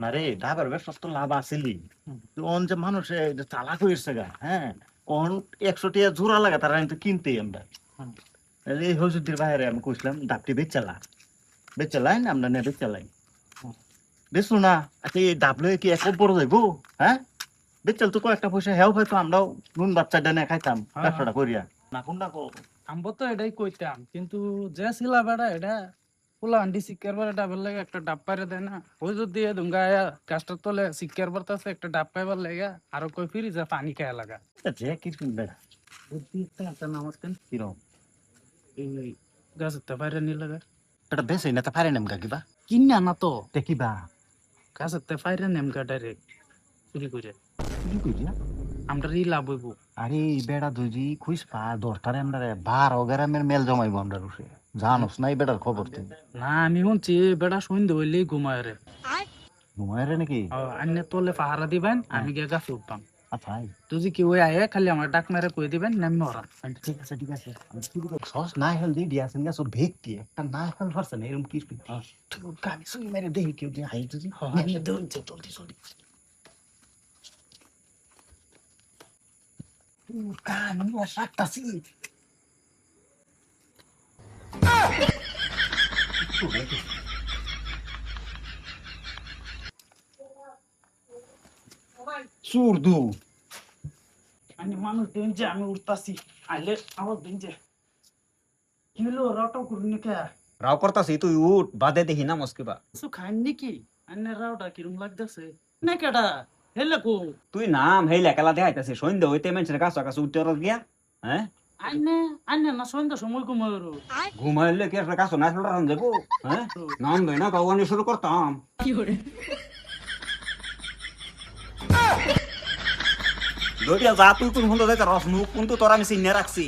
না রে ডাবের ব্যবসা তো লাভ আসেলি অন যে মানুষ চালাক হয়েছে গা হ্যাঁ কোন 100 টাকা জোড়া লাগা তারা কিন্তু কিনতেই আমরা এই হজুরদের বাইরে আমি কইছিলাম ডাবটি বেচালাইন আমরা নে বেচালাই বেচলো না আচ্ছা এই ডাব লয়ে কি এক বড় যাইবো হ্যাঁ বেচাল তো কয়েকটা পয়সা হেও হয়তো আমরাও নুন বাচ্চা ডানে খাইতাম ব্যবসাটা করিয়া না কোনটা আমবো তো এটাই কইতাম কিন্তু যে ছিলা বেড়া এটা পোলা আন্ডি শিক্ষার বার ডাবের লাগে একটা ডাব পাইরে দেয় না ওই যদি দুঙ্গা গাছটার তলে শিক্ষার বারতাছে একটা ডাব পাইবার লাগে আরো কই ফিরি যা পানি খায়া লাগা যে কি শুনবে বুদ্ধি একটা নাম আসতেন কিরম এই গাছের বাইরে নিয়ে লাগা এটা বেশি না তা পারে নাম কিবা কিনা না তো দেখিবা গাছের বাইরে নেমকা ডাইরেক্ট চুরি করে কি কইরা আমরা ই লাভ হইব আরে বেড়া দুজি খুইস পা দশটারে আমরা 12 গ্রামের মেল জমাইবো আমরা রুসে জানোস না এই বেড়ার খবর তুই না আমি শুনছি বেড়া সন্ধ্যে হইলেই ঘুমায় রে ঘুমায় রে নাকি আন্নে তোলে পাহারা দিবেন আমি গিয়ে গাছে উঠবাম আচ্ছা তুই কি ওই আয়ে খালি আমার ডাক মেরে কই দিবেন নামি ওরা ঠিক আছে আমি শুরু করি সস না হেল দি দিয়াছেন গা সব ভেক্তি একটা না হেল পারছে না এরকম কি তুই গানি সুই মেরে দেখি কেউ দিয়ে হাই তুই নেমে দৌড় জলদি তুই কান ও সাতটাছি সুরদু আমি মানুষ দিন যে আমি উঠতাছি আইলে আবার দিন যে কি হলো রাউটাও করুন কে রাও করতাছি তুই উঠ বাদে দেখি না মস্কিবা কিছু খান নাকি আন্নে রাউটা কিরম লাগতেছে না কেডা হেলে কো তুই নাম হেই লেখালা দেখাইতাছি সন্ধ্যা হইতে মানুষের কাছে উঠতে গিয়া হ্যাঁ আন্নে আন্নে না সন্ধ্যা সময় ঘুমায় ঘুমাইলে কি একটা কাছে না রান যাবো হ্যাঁ নাম দেয় না গাওয়ানি শুরু করতাম কি করে দড়িয়া যা তুই কোন হলো যাইতে রস মুখ কিন্তু তোর আমি চিনে রাখছি